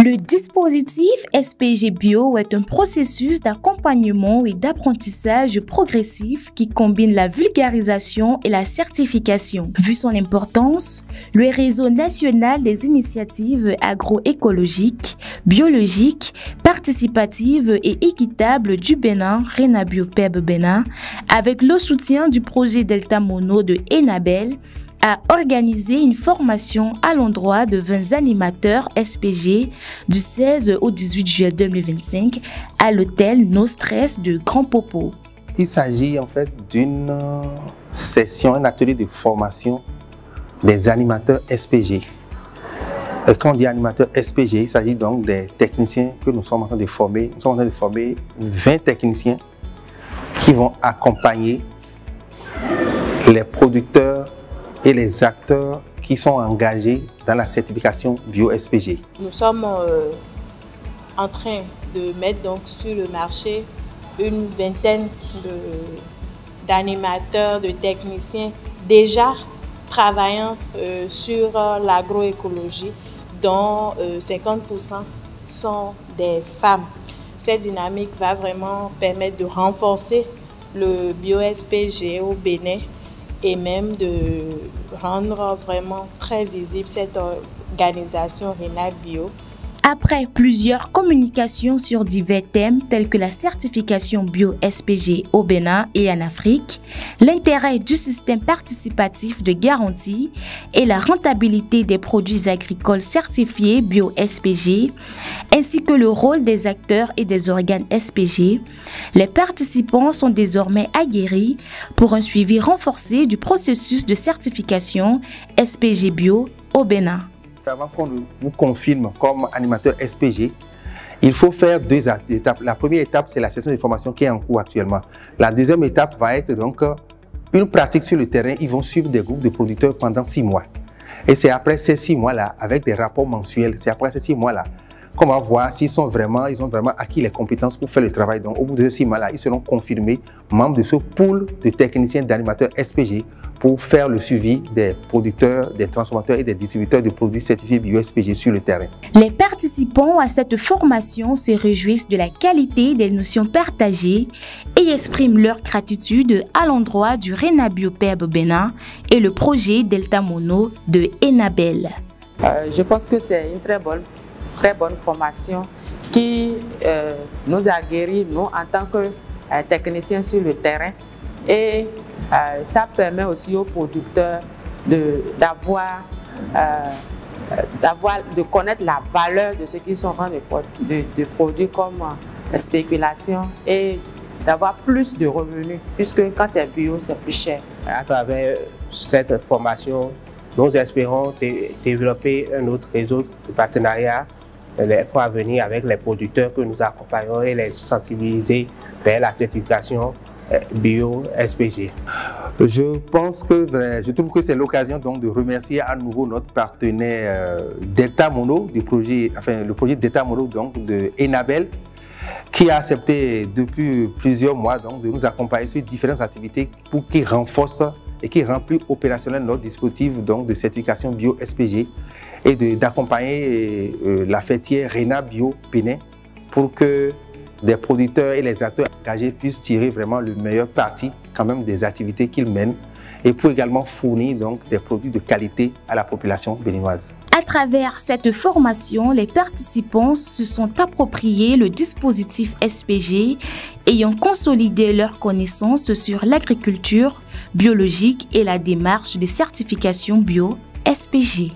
Le dispositif SPG Bio est un processus d'accompagnement et d'apprentissage progressif qui combine la vulgarisation et la certification. Vu son importance, le réseau national des initiatives agroécologiques, biologiques, participatives et équitables du Bénin, RENABIO PEB Bénin, avec le soutien du projet Delta Mono de Enabel, a organisé une formation à l'endroit de 20 animateurs SPG du 16 au 18 juillet 2025 à l'hôtel No Stress de Grand Popo. Il s'agit en fait d'une session, un atelier de formation des animateurs SPG. Et quand on dit animateurs SPG, il s'agit donc des techniciens que nous sommes en train de former. Nous sommes en train de former 20 techniciens qui vont accompagner les producteurs et les acteurs qui sont engagés dans la certification bio-SPG. Nous sommes en train de mettre donc sur le marché une vingtaine d'animateurs, de techniciens déjà travaillant sur l'agroécologie, dont 50% sont des femmes. Cette dynamique va vraiment permettre de renforcer le bio-SPG au Bénin et même de rendre vraiment très visible cette organisation RENABIO. Après plusieurs communications sur divers thèmes tels que la certification bio-SPG au Bénin et en Afrique, l'intérêt du système participatif de garantie et la rentabilité des produits agricoles certifiés bio-SPG, ainsi que le rôle des acteurs et des organes SPG, les participants sont désormais aguerris pour un suivi renforcé du processus de certification SPG bio au Bénin. Avant qu'on vous confirme comme animateur SPG, il faut faire deux étapes. La première étape, c'est la session de formation qui est en cours actuellement. La deuxième étape va être donc une pratique sur le terrain. Ils vont suivre des groupes de producteurs pendant 6 mois. Et c'est après ces 6 mois-là, avec des rapports mensuels, c'est après ces 6 mois-là qu'on va voir s'ils ont vraiment acquis les compétences pour faire le travail. Donc, au bout de ces 6 mois-là, ils seront confirmés membres de ce pool de techniciens d'animateurs SPG pour faire le suivi des producteurs, des transformateurs et des distributeurs de produits certifiés bio-SPG sur le terrain. Les participants à cette formation se réjouissent de la qualité des notions partagées et expriment leur gratitude à l'endroit du RENABIO PEB Bénin et le projet Delta Mono de Enabel. Je pense que c'est une très bonne formation qui nous a guéris, nous, en tant que techniciens sur le terrain. Et ça permet aussi aux producteurs de connaître la valeur de ce qu'ils sont en train de produire comme spéculation et d'avoir plus de revenus, puisque quand c'est bio, c'est plus cher. À travers cette formation, nous espérons développer un autre réseau de partenariat les fois à venir avec les producteurs que nous accompagnons et les sensibiliser vers la certification bio-SPG. Je trouve que c'est l'occasion donc de remercier à nouveau notre partenaire Delta Mono, le projet Delta Mono donc de Enabel, qui a accepté depuis plusieurs mois donc de nous accompagner sur différentes activités pour qu'ils renforcent et qui rend plus opérationnel notre dispositif donc de certification bio-SPG et d'accompagner la fêtière RENABIO Bénin pour que des producteurs et les acteurs engagés puissent tirer vraiment le meilleur parti quand même des activités qu'ils mènent et pour également fournir donc des produits de qualité à la population béninoise. À travers cette formation, les participants se sont appropriés le dispositif SPG ayant consolidé leurs connaissances sur l'agriculture biologique et la démarche de certification bio-SPG.